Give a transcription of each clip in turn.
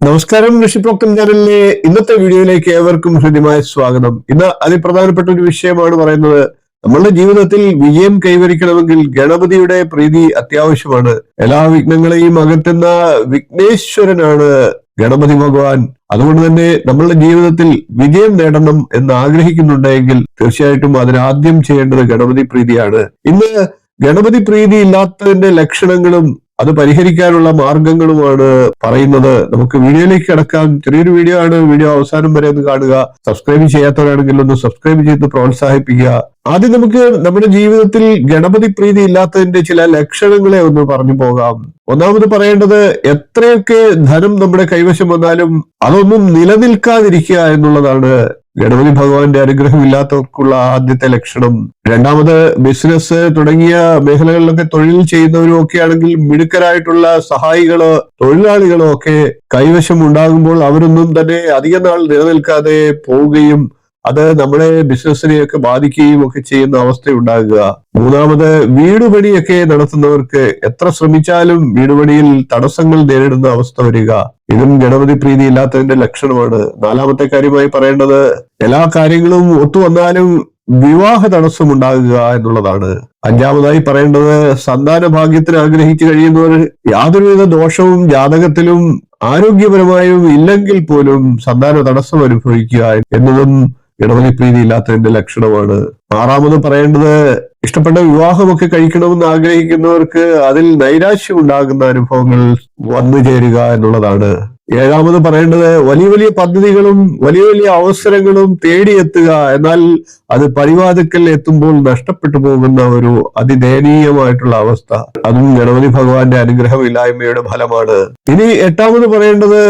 നമസ്കാരം. ഋഷിപ്രോക്തം ചാനലിലെ ഇന്നത്തെ വീഡിയോയിലേക്ക് ഏവർക്കും ഹൃദ്യമായ സ്വാഗതം. ഇന്ന് അതിപ്രധാനപ്പെട്ട ഒരു വിഷയമാണ് പറയുന്നത്. നമ്മളുടെ ജീവിതത്തിൽ വിജയം കൈവരിക്കണമെങ്കിൽ ഗണപതിയുടെ പ്രീതി അത്യാവശ്യമാണ്. എല്ലാ വിഘ്നങ്ങളെയും അകറ്റുന്ന വിഘ്നേശ്വരനാണ് ഗണപതി ഭഗവാൻ. അതുകൊണ്ട് തന്നെ നമ്മളുടെ ജീവിതത്തിൽ വിജയം നേടണം എന്ന് ആഗ്രഹിക്കുന്നുണ്ടെങ്കിൽ തീർച്ചയായിട്ടും അതിനാദ്യം ചെയ്യേണ്ടത് ഗണപതി പ്രീതിയാണ്. ഇന്ന് ഗണപതി പ്രീതി ഇല്ലാത്തതിന്റെ ലക്ഷണങ്ങളും അത് പരിഹരിക്കാനുള്ള മാർഗങ്ങളുമാണ് പറയുന്നത്. നമുക്ക് വീഡിയോയിലേക്ക് കിടക്കാം. ചെറിയൊരു വീഡിയോ ആണ്. വീഡിയോ അവസാനം വരെ ഒന്ന് കാണുക. സബ്സ്ക്രൈബ് ചെയ്യാത്തവരാണെങ്കിൽ ഒന്ന് സബ്സ്ക്രൈബ് ചെയ്ത് പ്രോത്സാഹിപ്പിക്കുക. ആദ്യം നമുക്ക് നമ്മുടെ ജീവിതത്തിൽ ഗണപതി പ്രീതി ഇല്ലാത്തതിന്റെ ചില ലക്ഷണങ്ങളെ ഒന്ന് പറഞ്ഞു പോകാം. ഒന്നാമത് പറയേണ്ടത്, എത്രയൊക്കെ ധനം നമ്മുടെ കൈവശം വന്നാലും അതൊന്നും നിലനിൽക്കാതിരിക്കുക എന്നുള്ളതാണ് ഗണപതി ഭഗവാന്റെ അനുഗ്രഹം ഇല്ലാത്തവർക്കുള്ള ആദ്യത്തെ ലക്ഷണം. രണ്ടാമത്, ബിസിനസ് തുടങ്ങിയ മേഖലകളിലൊക്കെ തൊഴിൽ ചെയ്യുന്നവരും ഒക്കെ ആണെങ്കിൽ മിടുക്കരായിട്ടുള്ള സഹായികളോ തൊഴിലാളികളോ ഒക്കെ കൈവശം ഉണ്ടാകുമ്പോൾ അവരൊന്നും തന്നെ അധിക നാൾ നിലനിൽക്കാതെ പോവുകയും അത് നമ്മുടെ ബിസിനസ്സിനെയൊക്കെ ബാധിക്കുകയും ഒക്കെ ചെയ്യുന്ന അവസ്ഥ ഉണ്ടാകുക. മൂന്നാമത്, വീടുപണിയൊക്കെ നടത്തുന്നവർക്ക് എത്ര ശ്രമിച്ചാലും വീടുപണിയിൽ തടസ്സങ്ങൾ നേരിടുന്ന അവസ്ഥ വരിക. ഇതും ഗണപതി പ്രീതി ഇല്ലാത്തതിന്റെ ലക്ഷണമാണ്. നാലാമത്തെ കാര്യമായി പറയേണ്ടത്, എല്ലാ കാര്യങ്ങളും ഒത്തുവന്നാലും വിവാഹ തടസ്സം ഉണ്ടാകുക എന്നുള്ളതാണ്. അഞ്ചാമതായി പറയേണ്ടത്, സന്താന ഭാഗ്യത്തിന് ആഗ്രഹിച്ചു കഴിയുന്നവർ യാതൊരുവിധ ദോഷവും ജാതകത്തിലും ആരോഗ്യപരമായും ഇല്ലെങ്കിൽ പോലും സന്താന തടസ്സം അനുഭവിക്കുക എന്നതും ഗണപതി പ്രീതി ഇല്ലാത്തതിന്റെ ലക്ഷണമാണ്. ആറാമത് പറയേണ്ടത്, ഇഷ്ടപ്പെട്ട വിവാഹമൊക്കെ കഴിക്കണമെന്ന് ആഗ്രഹിക്കുന്നവർക്ക് അതിൽ നൈരാശ്യം ഉണ്ടാകുന്ന അനുഭവങ്ങൾ വന്നു ചേരുക എന്നുള്ളതാണ്. ഏഴാമത് പറയേണ്ടത്, വലിയ വലിയ പദ്ധതികളും വലിയ വലിയ അവസരങ്ങളും തേടിയെത്തുക, എന്നാൽ അത് പരിവാതിക്കൽ എത്തുമ്പോൾ നഷ്ടപ്പെട്ടു പോകുന്ന ഒരു അതിദയനീയമായിട്ടുള്ള അവസ്ഥ. അതും ഗണപതി ഭഗവാന്റെ അനുഗ്രഹമില്ലായ്മയുടെ ഫലമാണ്. ഇനി എട്ടാമത് പറയേണ്ടത്,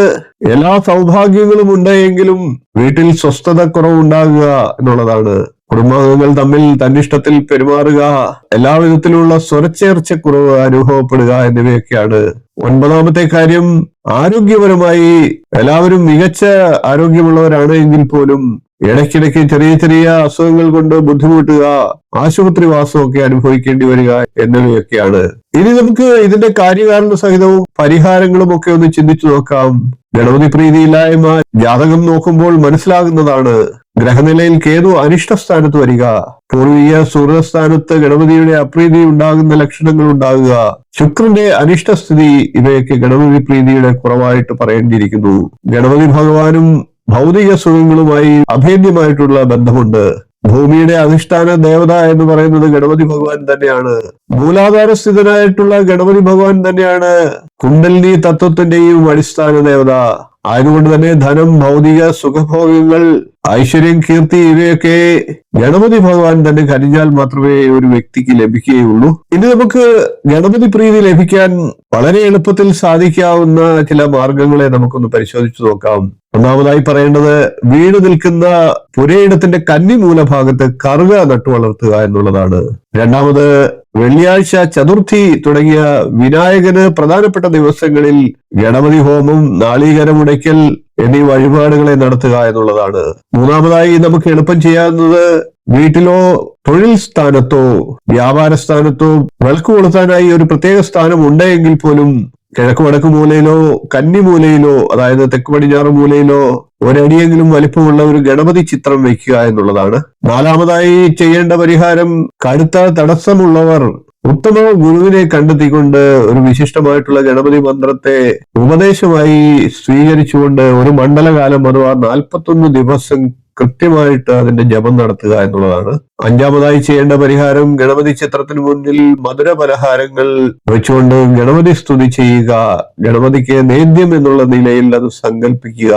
എല്ലാ സൗഭാഗ്യങ്ങളും ഉണ്ടെങ്കിലും വീട്ടിൽ സ്വസ്ഥത കുറവുണ്ടാകുക എന്നുള്ളതാണ്. കുടുംബാംഗങ്ങൾ തമ്മിൽ തന്നിഷ്ടത്തിൽ പെരുമാറുക, എല്ലാവിധത്തിലുള്ള സ്വരച്ചേർച്ചക്കുറവ് അനുഭവപ്പെടുക എന്നിവയൊക്കെയാണ്. ഒൻപതാമത്തെ കാര്യം, ആരോഗ്യപരമായി എല്ലാവരും മികച്ച ആരോഗ്യമുള്ളവരാണ് എങ്കിൽ പോലും ഇടയ്ക്കിടയ്ക്ക് ചെറിയ ചെറിയ അസുഖങ്ങൾ കൊണ്ട് ബുദ്ധിമുട്ടുക, ആശുപത്രി വാസമൊക്കെ അനുഭവിക്കേണ്ടി വരിക എന്നിവയൊക്കെയാണ്. ഇനി നമുക്ക് ഇതിന്റെ കാര്യകാരണ സഹിതവും പരിഹാരങ്ങളും ഒക്കെ ഒന്ന് ചിന്തിച്ചു നോക്കാം. ഗണപതി പ്രീതിയില്ലായ്മ ജാതകം നോക്കുമ്പോൾ മനസ്സിലാകുന്നതാണ്. ഗ്രഹനിലയിൽ കേതു അനിഷ്ടസ്ഥാനത്ത് വരിക, പൂർവീയ സൂര്യസ്ഥാനത്ത് ഗണപതിയുടെ അപ്രീതി ഉണ്ടാകുന്ന ലക്ഷണങ്ങൾ ഉണ്ടാകുക, ശുക്രന്റെ അനിഷ്ടസ്ഥിതി, ഇവയൊക്കെ ഗണപതി പ്രീതിയുടെ കുറവായിട്ട് പറയേണ്ടിയിരിക്കുന്നു. ഗണപതി ഭഗവാനും ഭൗതിക സുഖങ്ങളുമായി അഭേദ്യമായിട്ടുള്ള ബന്ധമുണ്ട്. ഭൂമിയുടെ അധിഷ്ഠാന ദേവത എന്ന് പറയുന്നത് ഗണപതി ഭഗവാൻ തന്നെയാണ്. മൂലാധാരസ്ഥിതനായിട്ടുള്ള ഗണപതി ഭഗവാൻ തന്നെയാണ് കുണ്ടലിനി തത്വത്തിന്റെയും അടിസ്ഥാന ദേവത. ആയതുകൊണ്ട് തന്നെ ധനം, ഭൗതിക സുഖഭോഗങ്ങൾ, ഐശ്വര്യം, കീർത്തി, ഇവയൊക്കെ ഗണപതി ഭഗവാൻ തന്നെ കനിഞ്ഞാൽ മാത്രമേ ഒരു വ്യക്തിക്ക് ലഭിക്കുകയുള്ളൂ. ഇനി നമുക്ക് ഗണപതി പ്രീതി ലഭിക്കാൻ വളരെ എളുപ്പത്തിൽ സാധിക്കാവുന്ന ചില മാർഗങ്ങളെ നമുക്കൊന്ന് പരിശോധിച്ചു നോക്കാം. ഒന്നാമതായി പറയേണ്ടത്, വീട് നിൽക്കുന്ന പുരയിടത്തിന്റെ കന്നിമൂല ഭാഗത്ത് കറുക നട്ടു വളർത്തുക എന്നുള്ളതാണ്. രണ്ടാമത്, വെള്ളിയാഴ്ച, ചതുർത്ഥി തുടങ്ങിയ വിനായകന് പ്രധാനപ്പെട്ട ദിവസങ്ങളിൽ ഗണപതി ഹോമം, നാളീകരമുടയ്ക്കൽ എന്നീ വഴിപാടുകളെ നടത്തുക എന്നുള്ളതാണ്. മൂന്നാമതായി നമുക്ക് എളുപ്പം ചെയ്യാവുന്നത്, വീട്ടിലോ തൊഴിൽ സ്ഥാനത്തോ വ്യാപാര സ്ഥാനത്തോ വിളക്ക് കൊളുത്താനായി ഒരു പ്രത്യേക സ്ഥാനം ഉണ്ടെങ്കിൽ പോലും കിഴക്ക് വടക്ക് മൂലയിലോ കന്നിമൂലയിലോ, അതായത് തെക്ക് പടിഞ്ഞാറ് മൂലയിലോ ഒരടിയെങ്കിലും വലിപ്പമുള്ള ഒരു ഗണപതി ചിത്രം വയ്ക്കുക എന്നുള്ളതാണ്. നാലാമതായി ചെയ്യേണ്ട പരിഹാരം, കടുത്ത തടസ്സമുള്ളവർ ഉത്തമ ഗുരുവിനെ കണ്ടെത്തിക്കൊണ്ട് ഒരു വിശിഷ്ടമായിട്ടുള്ള ഗണപതി മന്ത്രത്തെ ഉപദേശമായി സ്വീകരിച്ചുകൊണ്ട് ഒരു മണ്ഡലകാലം അഥവാ 41 ദിവസം കൃത്യമായിട്ട് അതിന്റെ ജപം നടത്തുക എന്നുള്ളതാണ്. അഞ്ചാമതായി ചെയ്യേണ്ട പരിഹാരം, ഗണപതി ചിത്രത്തിന് മുന്നിൽ മധുര പലഹാരങ്ങൾ വെച്ചുകൊണ്ട് ഗണപതി സ്തുതി ചെയ്യുക, ഗണപതിക്ക് നേദ്യം എന്നുള്ള നിലയിൽ അത് സങ്കല്പിക്കുക.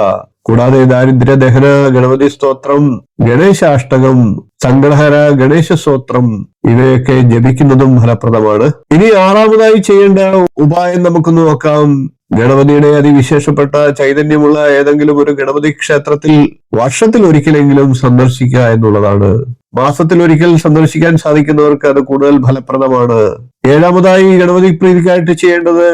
കൂടാതെ ദാരിദ്ര്യ ദഹന ഗണപതി സ്തോത്രം, ഗണേശാഷ്ടകം, സങ്കടഹര ഗണേശ സ്തോത്രം, ഇവയൊക്കെ ജപിക്കുന്നതും ഫലപ്രദമാണ്. ഇനി ആറാമതായി ചെയ്യേണ്ട ഉപായം നമുക്കൊന്ന് നോക്കാം. ഗണപതിയുടെ അതിവിശേഷപ്പെട്ട ചൈതന്യമുള്ള ഏതെങ്കിലും ഒരു ഗണപതി ക്ഷേത്രത്തിൽ വർഷത്തിൽ ഒരിക്കലെങ്കിലും സന്ദർശിക്കുക എന്നുള്ളതാണ്. മാസത്തിൽ ഒരിക്കൽ സന്ദർശിക്കാൻ സാധിക്കുന്നവർക്ക് അത് കൂടുതൽ ഫലപ്രദമാണ്. ഏഴാമതായി ഗണപതി പ്രീതിക്കായിട്ട് ചെയ്യേണ്ടത്,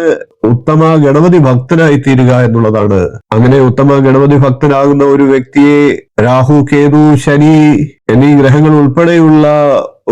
ഉത്തമ ഗണപതി ഭക്തനായി തീരുക എന്നുള്ളതാണ്. അങ്ങനെ ഉത്തമ ഗണപതി ഭക്തനാകുന്ന ഒരു വ്യക്തിയെ രാഹു, കേതു, ശനി എന്നീ ഗ്രഹങ്ങൾ ഉൾപ്പെടെയുള്ള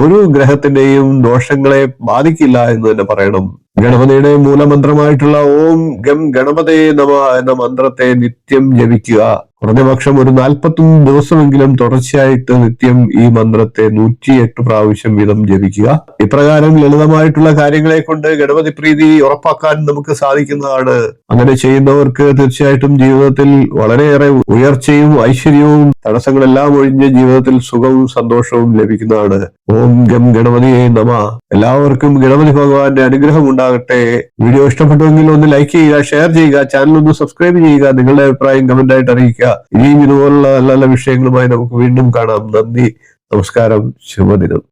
ഒരു ഗ്രഹത്തിന്റെയും ദോഷങ്ങളെ ബാധിക്കില്ല എന്ന് തന്നെ പറയണം. ഗണപതിയുടെ മൂലമന്ത്രമായിട്ടുള്ള ഓം ഗം ഗണപതേ നമ എന്ന മന്ത്രത്തെ നിത്യം ജപിക്കുക. കുറഞ്ഞപക്ഷം ഒരു 41 ദിവസമെങ്കിലും തുടർച്ചയായിട്ട് നിത്യം ഈ മന്ത്രത്തെ 108 പ്രാവശ്യം വീതം ജപിക്കുക. ഇപ്രകാരം ലളിതമായിട്ടുള്ള കാര്യങ്ങളെ കൊണ്ട് ഗണപതി പ്രീതി ഉറപ്പാക്കാൻ നമുക്ക് സാധിക്കുന്നതാണ്. അങ്ങനെ ചെയ്യുന്നവർക്ക് തീർച്ചയായിട്ടും ജീവിതത്തിൽ വളരെയേറെ ഉയർച്ചയും ഐശ്വര്യവും തടസ്സങ്ങളെല്ലാം ഒഴിഞ്ഞ് ജീവിതത്തിൽ സുഖവും സന്തോഷവും ലഭിക്കുന്നതാണ്. ഓം ഗം ഗണപതിയെ നമ. എല്ലാവർക്കും ഗണപതി ഭഗവാന്റെ അനുഗ്രഹം ഉണ്ടാകട്ടെ. വീഡിയോ ഇഷ്ടപ്പെട്ടുവെങ്കിൽ ഒന്ന് ലൈക്ക് ചെയ്യുക, ഷെയർ ചെയ്യുക, ചാനൽ ഒന്ന് സബ്സ്ക്രൈബ് ചെയ്യുക, നിങ്ങളുടെ അഭിപ്രായം കമന്റ് ആയിട്ട് അറിയിക്കുക. ഇനിയും ഇതുപോലുള്ള നല്ല നല്ല വിഷയങ്ങളുമായി നമുക്ക് വീണ്ടും കാണാം. നന്ദി, നമസ്കാരം, ശുഭദിനം.